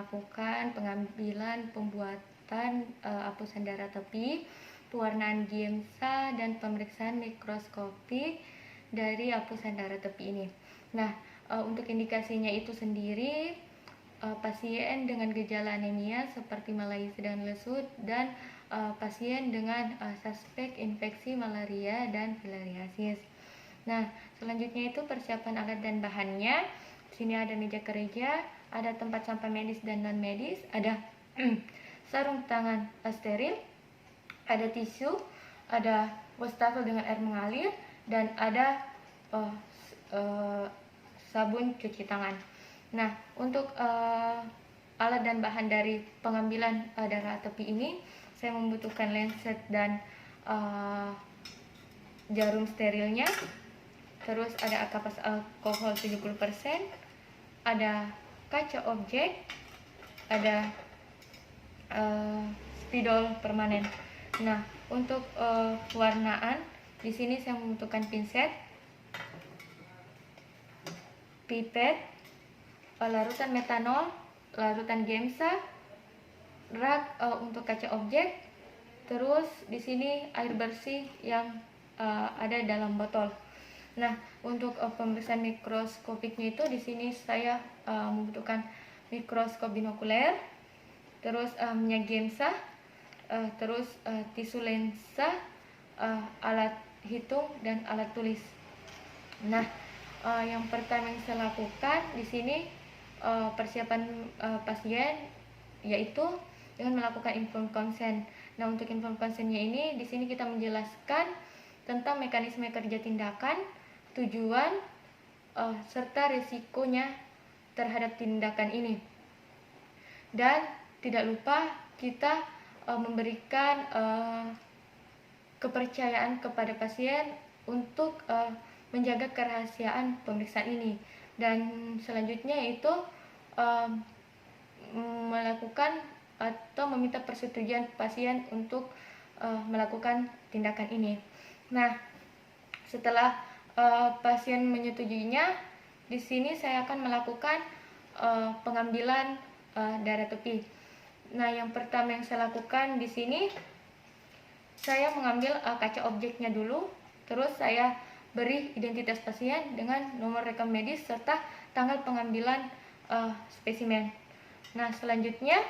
melakukan pengambilan pembuatan hapusan darah tepi, pewarnaan giemsa, dan pemeriksaan mikroskopik dari hapusan darah tepi ini. Nah, untuk indikasinya itu sendiri, pasien dengan gejala anemia seperti malaise dan lesut, dan pasien dengan suspek infeksi malaria dan filariasis. Nah, selanjutnya itu persiapan alat dan bahannya. Di sini ada meja kerja, ada tempat sampah medis dan non medis, ada sarung tangan steril, ada tisu, ada wastafel dengan air mengalir, dan ada sabun cuci tangan. Nah, untuk alat dan bahan dari pengambilan darah tepi ini, saya membutuhkan lenset dan jarum sterilnya. Terus ada kapas alkohol 70%, ada kaca objek, ada spidol permanen. Nah, untuk pewarnaan di sini saya membutuhkan pinset, pipet, larutan metanol, larutan giemsa, rak untuk kaca objek, terus di sini air bersih yang ada dalam botol. Nah, untuk pemeriksaan mikroskopiknya itu di sini saya membutuhkan mikroskop binokuler, terus minyak giemsa, terus tisu lensa, alat hitung, dan alat tulis. Nah, yang pertama yang saya lakukan di sini persiapan pasien, yaitu dengan melakukan informed consent. Nah, untuk informed consentnya ini di sini kita menjelaskan tentang mekanisme kerja tindakan, tujuan, serta risikonya terhadap tindakan ini. Dan tidak lupa kita memberikan kepercayaan kepada pasien untuk menjaga kerahasiaan pemeriksaan ini. Dan selanjutnya itu melakukan atau meminta persetujuan pasien untuk melakukan tindakan ini. Nah, setelah pasien menyetujuinya, di sini saya akan melakukan pengambilan darah tepi. Nah, yang pertama yang saya lakukan di sini, saya mengambil kaca objeknya dulu, terus saya beri identitas pasien dengan nomor rekam medis serta tanggal pengambilan spesimen. Nah, selanjutnya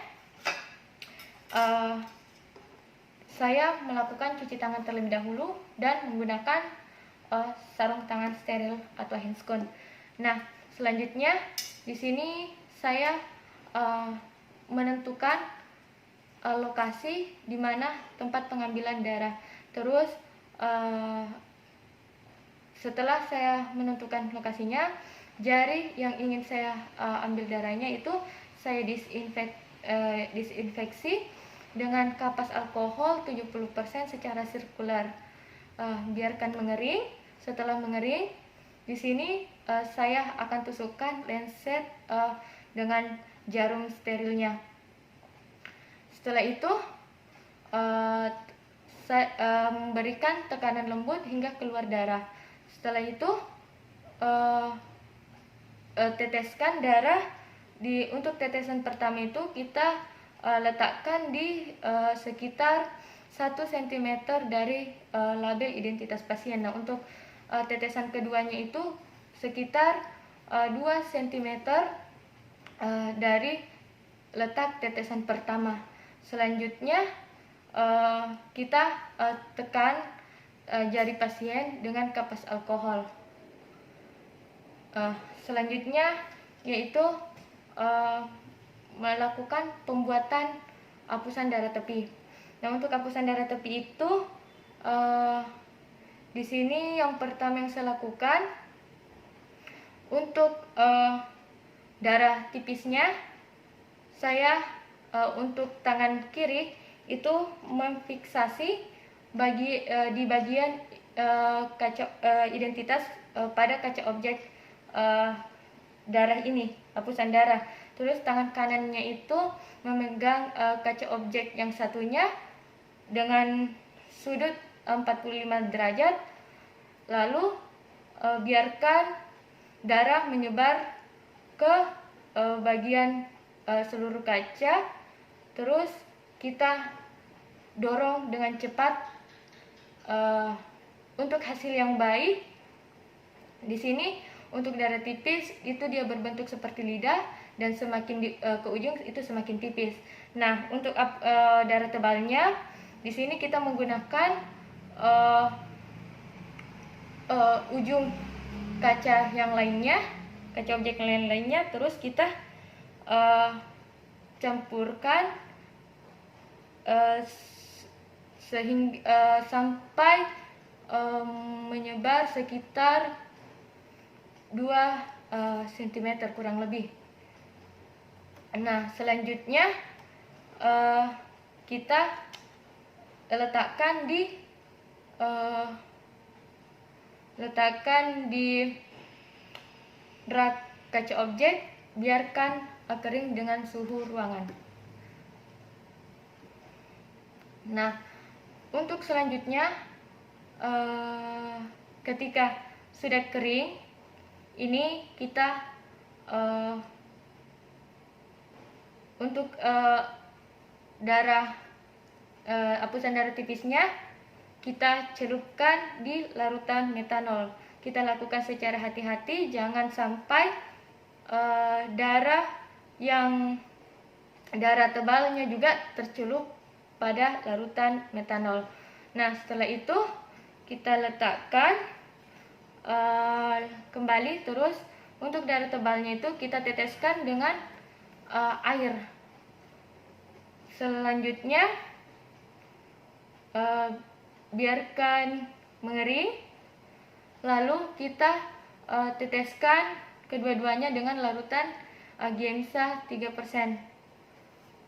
saya melakukan cuci tangan terlebih dahulu dan menggunakan sarung tangan steril atau handscone. Nah, selanjutnya di sini saya menentukan lokasi di mana tempat pengambilan darah. Terus setelah saya menentukan lokasinya, jari yang ingin saya ambil darahnya itu saya disinfeksi dengan kapas alkohol 70% secara sirkular. Biarkan mengering. Setelah mengering, di sini saya akan tusukkan lenset dengan jarum sterilnya. Setelah itu saya memberikan tekanan lembut hingga keluar darah. Setelah itu teteskan darah. Untuk tetesan pertama itu kita letakkan di sekitar 1 cm dari label identitas pasien. Nah, untuk tetesan keduanya itu sekitar 2 cm dari letak tetesan pertama. Selanjutnya kita tekan jari pasien dengan kapas alkohol. Selanjutnya yaitu melakukan pembuatan hapusan darah tepi. Nah, untuk hapusan darah tepi itu di sini yang pertama yang saya lakukan untuk darah tipisnya, saya untuk tangan kiri itu memfiksasi di bagian kaca identitas pada kaca objek darah ini, hapusan darah. Terus tangan kanannya itu memegang kaca objek yang satunya dengan sudut 45 derajat, lalu biarkan darah menyebar ke bagian seluruh kaca, terus kita dorong dengan cepat untuk hasil yang baik. Di sini untuk darah tipis itu dia berbentuk seperti lidah, dan semakin ke ujung itu semakin tipis. Nah, untuk darah tebalnya di sini kita menggunakan ujung kaca yang lainnya, kaca objek yang lainnya, terus kita campurkan sehingga sampai menyebar sekitar 2 cm kurang lebih. Nah, selanjutnya kita letakkan di drat kaca objek, biarkan kering dengan suhu ruangan. Nah, untuk selanjutnya ketika sudah kering, ini kita untuk hapusan darah tipisnya kita celupkan di larutan metanol. Kita lakukan secara hati-hati, jangan sampai darah tebalnya juga tercelup pada larutan metanol. Nah, setelah itu kita letakkan kembali. Terus untuk darah tebalnya itu kita teteskan dengan air. Selanjutnya biarkan mengering, lalu kita teteskan kedua-duanya dengan larutan Giemsa 3%.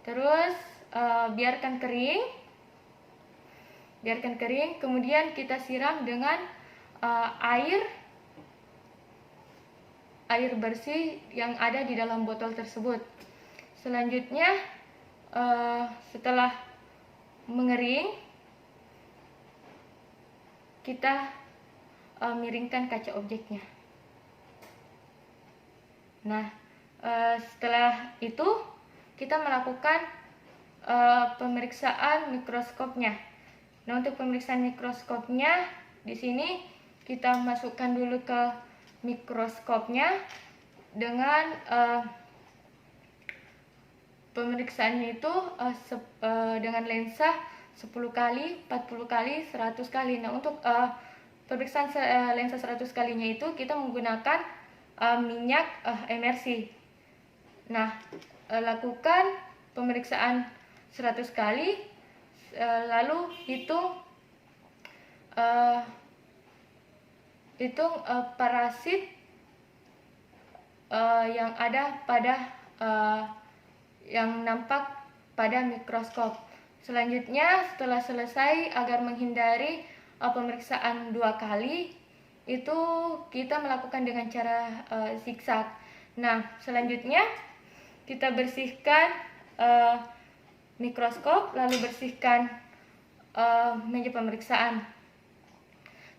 Terus biarkan kering, kemudian kita siram dengan air bersih yang ada di dalam botol tersebut. Selanjutnya setelah mengering, kita miringkan kaca objeknya. Nah, setelah itu kita melakukan pemeriksaan mikroskopnya. Nah, untuk pemeriksaan mikroskopnya di sini kita masukkan dulu ke mikroskopnya dengan pemeriksaannya itu dengan lensa 10 kali, 40 kali, 100 kali. Nah, untuk pemeriksaan lensa 100 kalinya itu kita menggunakan minyak emersi. Nah, lakukan pemeriksaan 100 kali, lalu hitung parasit yang ada pada yang nampak pada mikroskop. Selanjutnya, setelah selesai, agar menghindari pemeriksaan 2 kali, itu kita melakukan dengan cara zigzag. Nah, selanjutnya kita bersihkan mikroskop, lalu bersihkan meja pemeriksaan.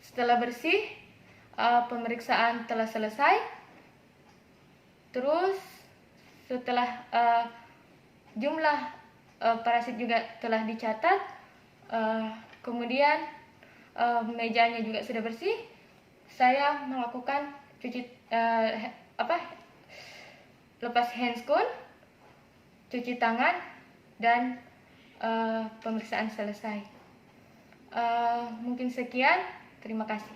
Setelah bersih, pemeriksaan telah selesai. Terus setelah jumlah parasit juga telah dicatat, kemudian mejanya juga sudah bersih, saya melakukan lepas handscoon, cuci tangan, dan pemeriksaan selesai. Mungkin sekian, terima kasih.